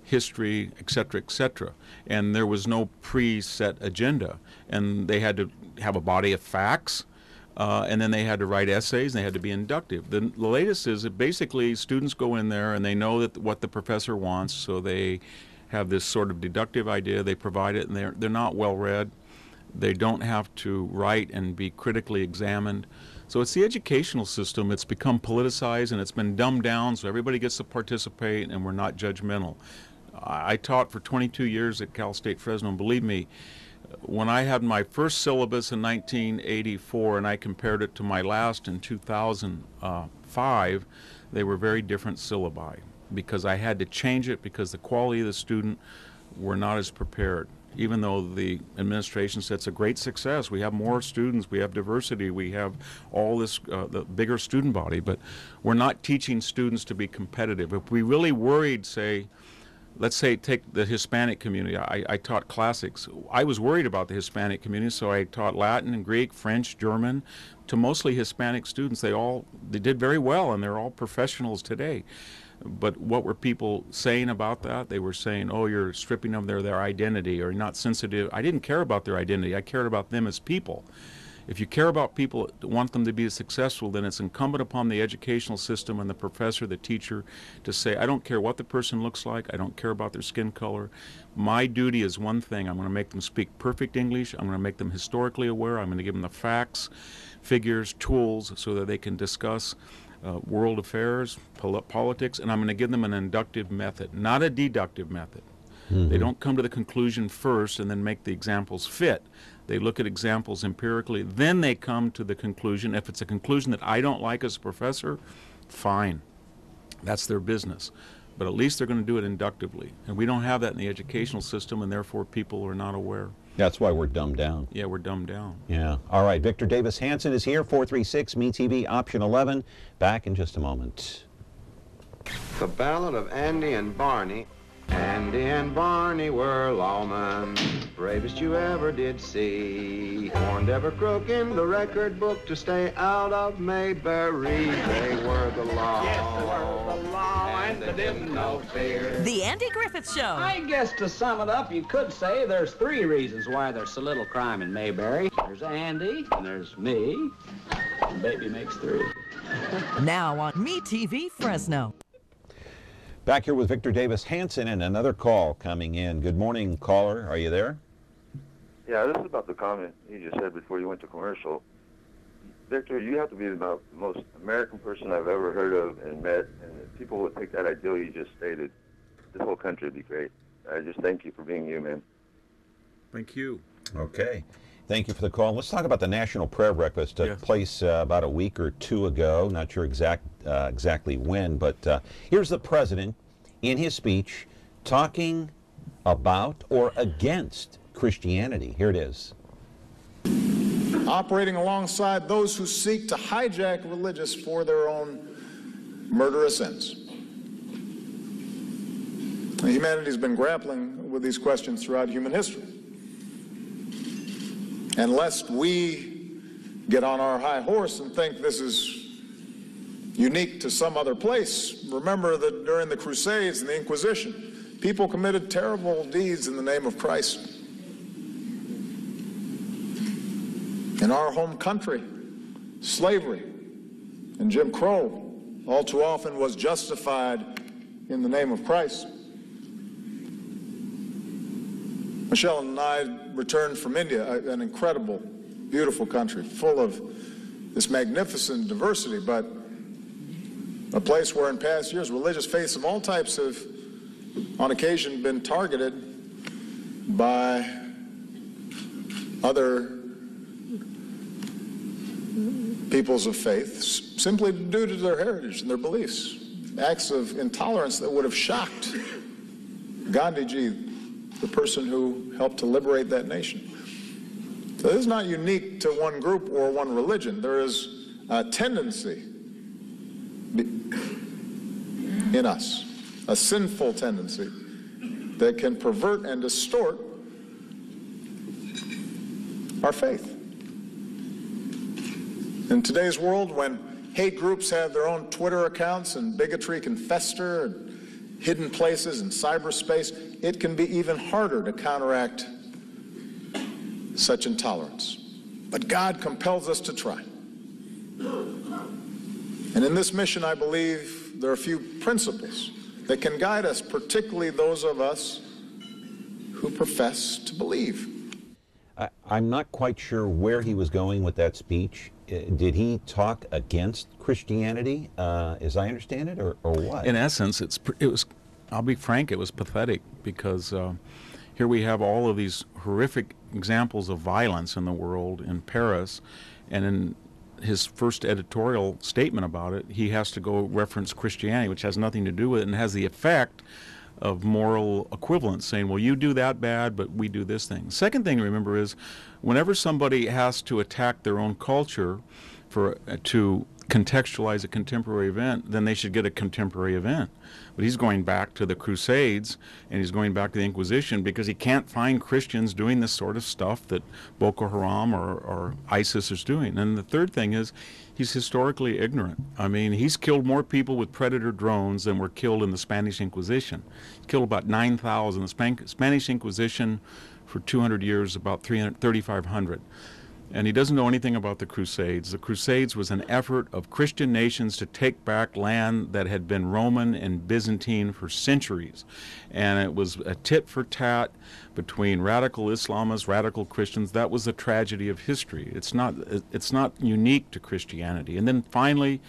history, etc., and there was no preset agenda, and they had to have a body of facts, and then they had to write essays, and they had to be inductive. The latest is that basically students go in there and they know that what the professor wants, so they have this sort of deductive idea, they provide it, and they're not well read. They don't have to write and be critically examined. So it's the educational system. It's become politicized and it's been dumbed down so everybody gets to participate and we're not judgmental. I taught for 22 years at Cal State Fresno, and believe me, when I had my first syllabus in 1984 and I compared it to my last in 2005, they were very different syllabi, because I had to change it because the quality of the student were not as prepared. Even though the administration said it's a great success, we have more students, we have diversity, we have all this, the bigger student body, but we're not teaching students to be competitive. If we really worried, say, let's say take the Hispanic community. I taught classics. I was worried about the Hispanic community, so I taught Latin and Greek, French, German to mostly Hispanic students. They did very well, and they're all professionals today. But what were people saying about that? They were saying, oh, you're stripping them of their identity, or you're not sensitive. I didn't care about their identity. I cared about them as people. If you care about people, want them to be successful, then it's incumbent upon the educational system and the professor, the teacher, to say, I don't care what the person looks like. I don't care about their skin color. My duty is one thing. I'm going to make them speak perfect English. I'm going to make them historically aware. I'm going to give them the facts, figures, tools, so that they can discuss world affairs, politics, and I'm going to give them an inductive method, not a deductive method. Mm-hmm. They don't come to the conclusion first and then make the examples fit. They look at examples empirically, then they come to the conclusion. If it's a conclusion that I don't like as a professor, fine. That's their business. But at least they're going to do it inductively. And we don't have that in the educational system, and therefore people are not aware. That's why we're dumbed down. Yeah, we're dumbed down. Yeah. All right, Victor Davis Hanson is here, 436-MeTV, option 11. Back in just a moment. The Ballad of Andy and Barney. Andy and Barney were lawmen, bravest you ever did see. Warned every crook in the record book to stay out of Mayberry. They were the law. Yes, they were the law, and they didn't know fear. The Andy Griffith Show. I guess to sum it up, you could say there's 3 reasons why there's so little crime in Mayberry. There's Andy, and there's me, and baby makes 3. Now on MeTV Fresno. Back here with Victor Davis Hanson and another call coming in. Good morning, caller. Are you there? Yeah, this is about the comment you just said before you went to commercial. Victor, you have to be the most American person I've ever heard of and met, and if people would take that ideal you just stated, this whole country would be great. I just thank you for being you, man. Thank you. Okay. Thank you for the call. Let's talk about the National Prayer Breakfast. Took place about a week or 2 ago. Not sure exactly when, but here's the president in his speech talking about or against Christianity. Here it is. Operating alongside those who seek to hijack religious for their own murderous ends. Humanity's been grappling with these questions throughout human history. And lest we get on our high horse and think this is unique to some other place. Remember that during the Crusades and the Inquisition, people committed terrible deeds in the name of Christ. In our home country, slavery and Jim Crow all too often was justified in the name of Christ. Michelle and I returned from India, an incredible, beautiful country, full of this magnificent diversity, but a place where in past years religious faiths of all types have, on occasion, been targeted by other peoples of faith simply due to their heritage and their beliefs. Acts of intolerance that would have shocked Gandhiji, the person who helped to liberate that nation. So this is not unique to one group or one religion. There is a tendency in us, a sinful tendency that can pervert and distort our faith. In today's world, when hate groups have their own Twitter accounts and bigotry can fester in hidden places in cyberspace, it can be even harder to counteract such intolerance. But God compels us to try. And in this mission, I believe there are a few principles that can guide us, particularly those of us who profess to believe. I'm not quite sure where he was going with that speech. Did he talk against Christianity, as I understand it, or what? In essence, it was, I'll be frank, it was pathetic, because here we have all of these horrific examples of violence in the world in Paris, and in his first editorial statement about it, he has to go reference Christianity, which has nothing to do with it, and has the effect of moral equivalence, saying, well, you do that bad, but we do this thing. Second thing to remember is, whenever somebody has to attack their own culture to contextualize a contemporary event, then they should get a contemporary event. But he's going back to the Crusades, and he's going back to the Inquisition, because he can't find Christians doing this sort of stuff that Boko Haram or ISIS is doing. And the third thing is, he's historically ignorant. I mean, he's killed more people with Predator drones than were killed in the Spanish Inquisition. He killed about 9,000. The Spanish Inquisition for 200 years, about 3,500. And he doesn't know anything about the Crusades. The Crusades was an effort of Christian nations to take back land that had been Roman and Byzantine for centuries. And it was a tit for tat between radical Islamists, radical Christians. That was the tragedy of history. It's not unique to Christianity. And then finally,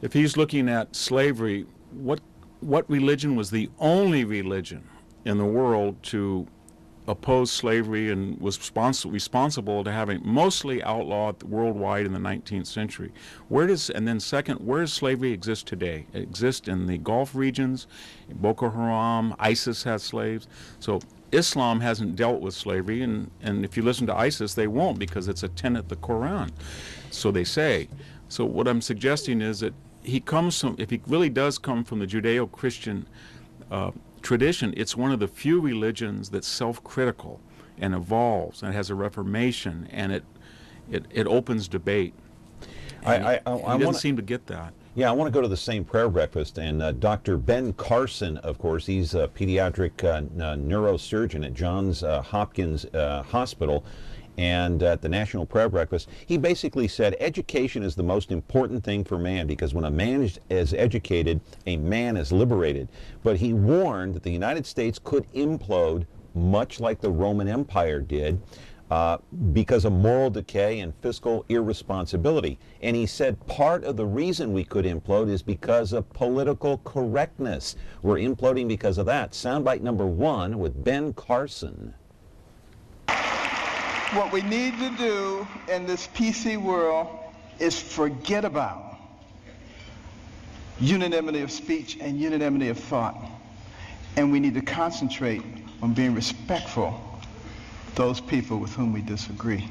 if he's looking at slavery, what religion was the only religion in the world to opposed slavery and was responsible to having mostly outlawed worldwide in the 19th century? And then second, where does slavery exist today? It exists in the Gulf regions. Boko Haram, ISIS has slaves. So Islam hasn't dealt with slavery, and if you listen to ISIS, they won't, because it's a tenet of the Quran. So they say. So what I'm suggesting is that if he really does come from the Judeo-Christian tradition, it's one of the few religions that's self-critical and evolves and has a reformation, and it opens debate. He doesn't seem to get that. Yeah, I want to go to the same prayer breakfast, and Dr. Ben Carson, of course, he's a pediatric neurosurgeon at Johns Hopkins Hospital, and at the National Prayer Breakfast, he basically said education is the most important thing for man, because when a man is educated, a man is liberated. But he warned that the United States could implode much like the Roman Empire did because of moral decay and fiscal irresponsibility. And he said part of the reason we could implode is because of political correctness. We're imploding because of that. Soundbite number 1 with Ben Carson. What we need to do in this PC world is forget about unanimity of speech and unanimity of thought. And we need to concentrate on being respectful of those people with whom we disagree.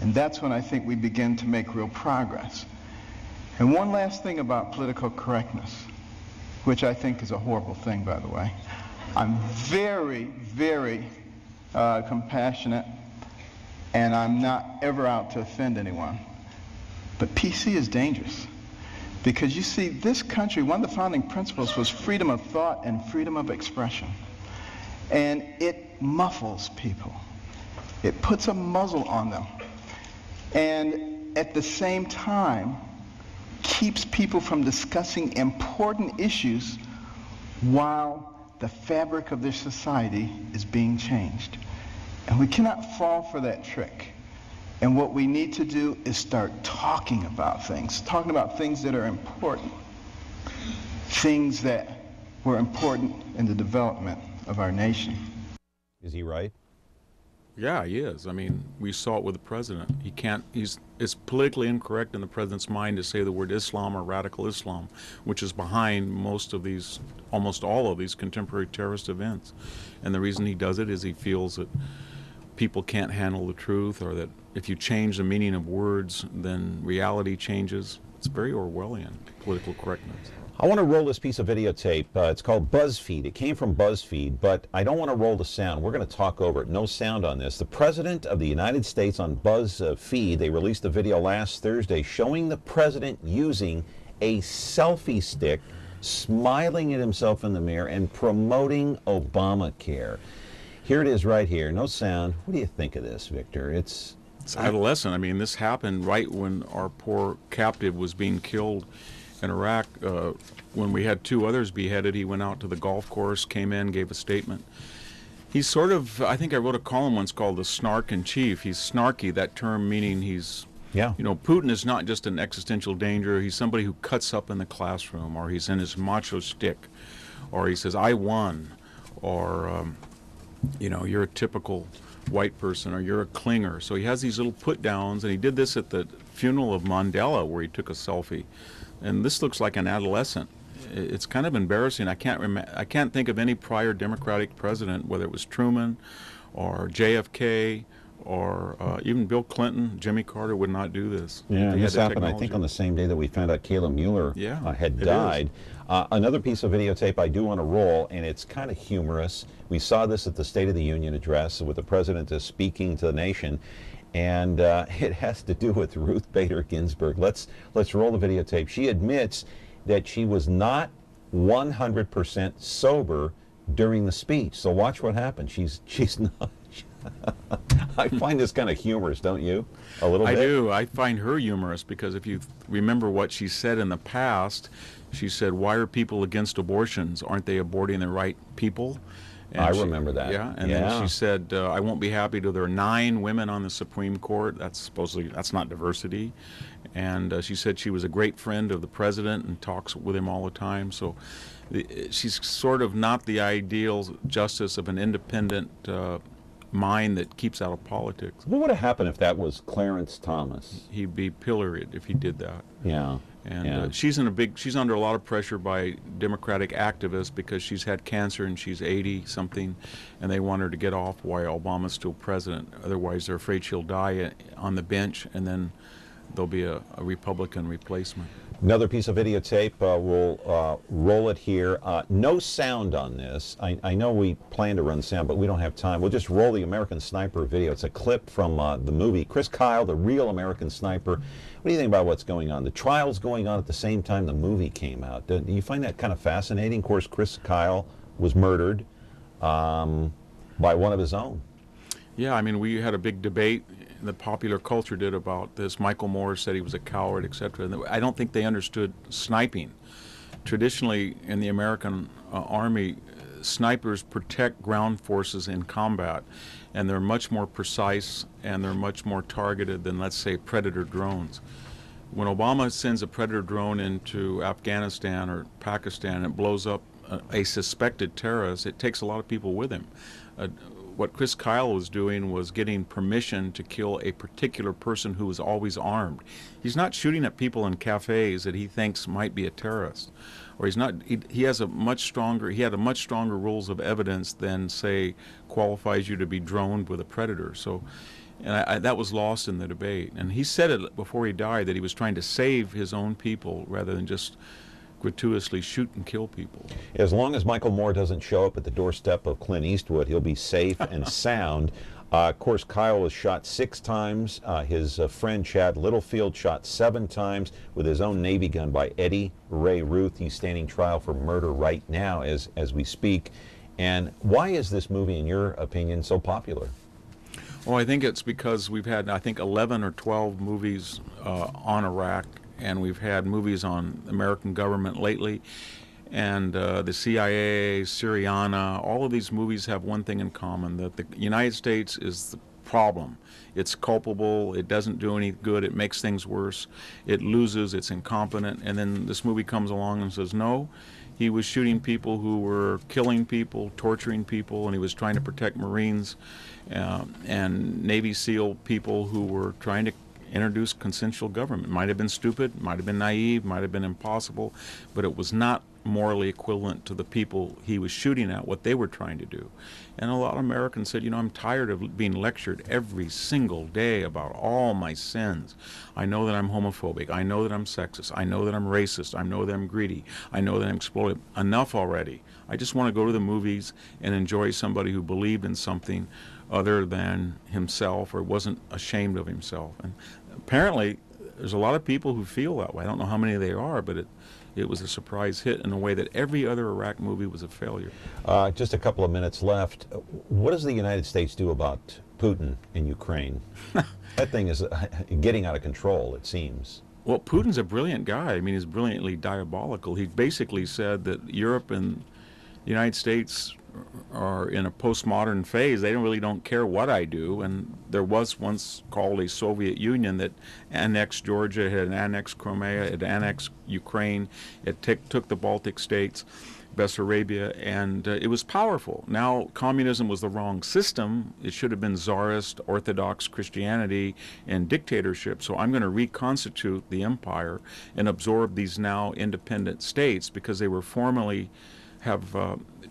And that's when I think we begin to make real progress. And one last thing about political correctness, which I think is a horrible thing, by the way. I'm very, very compassionate and I'm not ever out to offend anyone. But PC is dangerous. Because you see, this country, one of the founding principles was freedom of thought and freedom of expression. And it muffles people. It puts a muzzle on them. And at the same time, keeps people from discussing important issues while the fabric of their society is being changed. And we cannot fall for that trick. And what we need to do is start talking about things that are important, things that were important in the development of our nation. Is he right? Yeah, he is. I mean, we saw it with the president. It's politically incorrect in the president's mind to say the word Islam or radical Islam, which is behind almost all of these contemporary terrorist events. And the reason he does it is he feels that people can't handle the truth, or that if you change the meaning of words, then reality changes. It's very Orwellian, political correctness. I want to roll this piece of videotape. It's called BuzzFeed. It came from BuzzFeed, but I don't want to roll the sound. We're going to talk over it. No sound on this. The President of the United States on BuzzFeed, they released a video last Thursday showing the President using a selfie stick, smiling at himself in the mirror, and promoting Obamacare. Here it is right here. No sound. What do you think of this, Victor? It's adolescent. I mean, this happened right when our poor captive was being killed in Iraq. When we had 2 others beheaded, he went out to the golf course, came in, gave a statement. He's sort of, I think I wrote a column once called the snark in chief. He's snarky, that term meaning he's, you know, Putin is not just an existential danger. He's somebody who cuts up in the classroom, or he's in his macho stick, or he says, I won, or, you know, you're a typical white person, or you're a clinger. So he has these little put downs, and he did this at the funeral of Mandela, where he took a selfie. And this looks like an adolescent. It's kind of embarrassing. I can't think of any prior Democratic president, whether it was Truman or JFK or even Bill Clinton. Jimmy Carter would not do this. Yeah, and this happened, I think, on the same day that we found out Kayla Mueller had died. Another piece of videotape I do want to roll, and it's kind of humorous. We saw this at the State of the Union address with the president speaking to the nation, and it has to do with Ruth Bader Ginsburg. Let's roll the videotape. She admits that she was not 100% sober during the speech. So watch what happened. She's not. I find this kind of humorous, don't you? A little bit? I do. I find her humorous because if you remember what she said in the past, she said, why are people against abortions? Aren't they aborting the right people? And I remember that. Yeah, and then she said, I won't be happy till there are 9 women on the Supreme Court. That's not diversity. And she said she was a great friend of the president and talks with him all the time. So she's sort of not the ideal justice of an independent mind that keeps out of politics. What would have happened if that was Clarence Thomas? He'd be pilloried if he did that. Yeah. And she's under a lot of pressure by Democratic activists because she's had cancer and she's 80-something, and they want her to get off while Obama's still president. Otherwise, they're afraid she'll die on the bench, and then there'll be a Republican replacement. Another piece of videotape, we'll roll it here. No sound on this. I know we plan to run sound, but we don't have time. We'll just roll the American Sniper video. It's a clip from the movie. Chris Kyle, the real American Sniper. What do you think about what's going on? The trial's going on at the same time the movie came out. Do you find that kind of fascinating? Of course, Chris Kyle was murdered by one of his own. Yeah, I mean, we had a big debate. The popular culture did about this. Michael Moore said he was a coward, etc. I don't think they understood sniping. Traditionally, in the American Army, snipers protect ground forces in combat, and they're much more precise and they're much more targeted than, let's say, Predator drones. When Obama sends a Predator drone into Afghanistan or Pakistan and it blows up a suspected terrorist, it takes a lot of people with him. What Chris Kyle was doing was getting permission to kill a particular person who was always armed. He's not shooting at people in cafes that he thinks might be a terrorist, or he's not. He had a much stronger rules of evidence than, say, qualifies you to be droned with a predator. So, and that was lost in the debate. And he said it before he died that he was trying to save his own people rather than just gratuitously shoot and kill people. As long as Michael Moore doesn't show up at the doorstep of Clint Eastwood, he'll be safe and sound. Of course, Kyle was shot 6 times. His friend Chad Littlefield shot 7 times with his own Navy gun by Eddie Ray Ruth. He's standing trial for murder right now as we speak. And why is this movie, in your opinion, so popular? Well, I think it's because we've had, I think, 11 or 12 movies on Iraq, and we've had movies on the American government lately. And the CIA, Syriana, all of these movies have one thing in common, that the United States is the problem. It's culpable, it doesn't do any good, it makes things worse, it loses, it's incompetent, and then this movie comes along and says, no, he was shooting people who were killing people, torturing people, and he was trying to protect Marines and Navy SEAL people who were trying to introduce consensual government. Might have been stupid, might have been naive, might have been impossible, but it was not morally equivalent to the people he was shooting at, what they were trying to do. And a lot of Americans said, you know, I'm tired of being lectured every single day about all my sins. I know that I'm homophobic, I know that I'm sexist, I know that I'm racist, I know that I'm greedy, I know that I'm exploitive. Enough already. I just want to go to the movies and enjoy somebody who believed in something other than himself or wasn't ashamed of himself. And apparently there's a lot of people who feel that way. I don't know how many they are, but it was a surprise hit in a way that every other Iraq movie was a failure. Just a couple of minutes left. What does the United States do about Putin in Ukraine? That thing is getting out of control, it seems. Well, Putin's a brilliant guy. I mean, he's brilliantly diabolical. He basically said that Europe and the United States are in a postmodern phase. They really don't care what I do. And there was once called a Soviet Union that annexed Georgia, had annexed Crimea, had annexed Ukraine, it took the Baltic states, Bessarabia, and it was powerful. Now, communism was the wrong system. It should have been Tsarist, Orthodox Christianity, and dictatorship. So I'm going to reconstitute the empire and absorb these now independent states because they were formerly have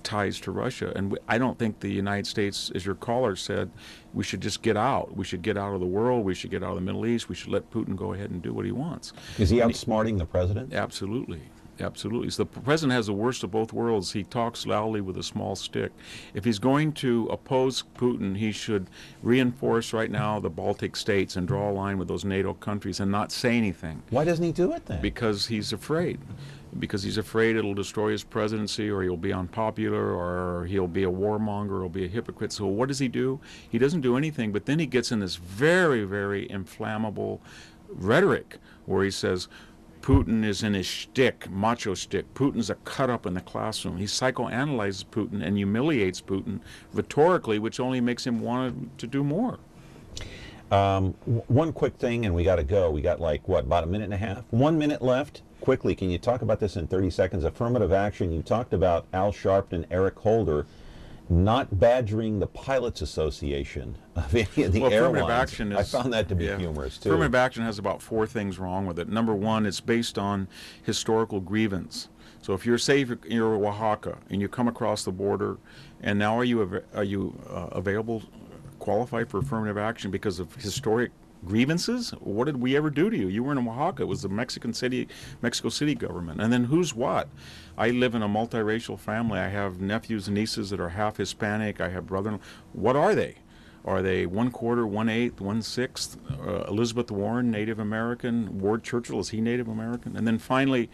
ties to Russia. And I don't think the United States, as your caller said, we should just get out. We should get out of the world. We should get out of the Middle East. We should let Putin go ahead and do what he wants. Is he outsmarting the president? Absolutely. Absolutely. So the president has the worst of both worlds. He talks loudly with a small stick. If he's going to oppose Putin, he should reinforce right now the Baltic states and draw a line with those NATO countries and not say anything. Why doesn't he do it then? Because he's afraid. Because he's afraid it'll destroy his presidency, or he'll be unpopular, or he'll be a warmonger, or he'll be a hypocrite. So what does he do? He doesn't do anything, but then he gets in this very, very inflammable rhetoric where he says, Putin is in his shtick, macho shtick. Putin's a cut-up in the classroom. He psychoanalyzes Putin and humiliates Putin rhetorically, which only makes him want to do more. One quick thing, and we got to go. We got like, what, about a minute and a half? 1 minute left. Quickly, can you talk about this in 30 seconds? Affirmative action. You talked about Al Sharpton and Eric Holder not badgering the Pilots Association of any of the airlines. Affirmative action is, I found that to be humorous, too. Affirmative action has about 4 things wrong with it. Number one, it's based on historical grievance. So if you're, say, you're in Oaxaca and you come across the border, and now are you available, qualified for affirmative action because of historic grievances? What did we ever do to you? You were in Oaxaca. It was the Mexico City government. And then who's what? I live in a multiracial family. I have nephews and nieces that are half Hispanic. I have brother-in-law. What are they? Are they 1/4, 1/8, 1/6? Elizabeth Warren, Native American. Ward Churchill, is he Native American? And then finally,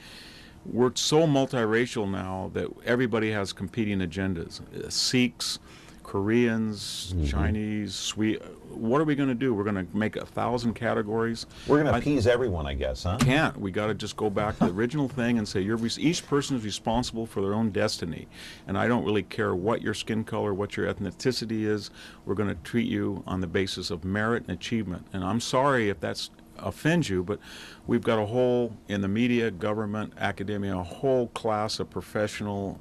we're so multiracial now that everybody has competing agendas. Sikhs, Koreans, Chinese, Swedes. What are we going to do? We're going to make 1,000 categories. We're going to appease everyone, I guess, huh? Can't. We got to just go back to the original thing and say each person is responsible for their own destiny. And I don't really care what your skin color, what your ethnicity is. We're going to treat you on the basis of merit and achievement. And I'm sorry if that's offends you, but we've got a whole, in the media, government, academia, a whole class of professional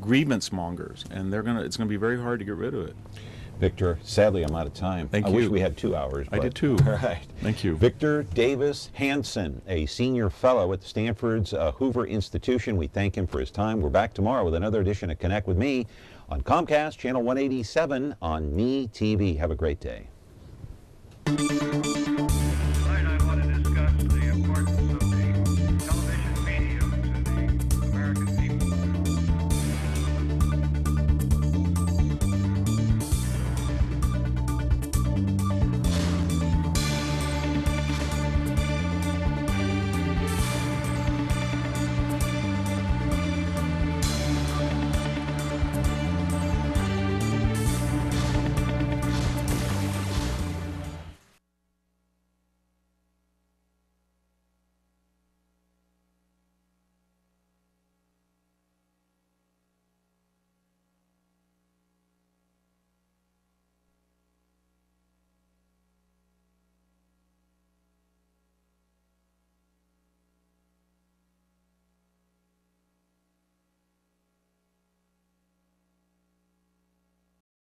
grievance mongers, and it's going to be very hard to get rid of it. Victor, sadly, I'm out of time. Thank you. I wish we had 2 hours. I did too. All right. Thank you. Victor Davis Hanson, a senior fellow at Stanford's Hoover Institution. We thank him for his time. We're back tomorrow with another edition of Connect with Me on Comcast, Channel 187 on Me TV. Have a great day.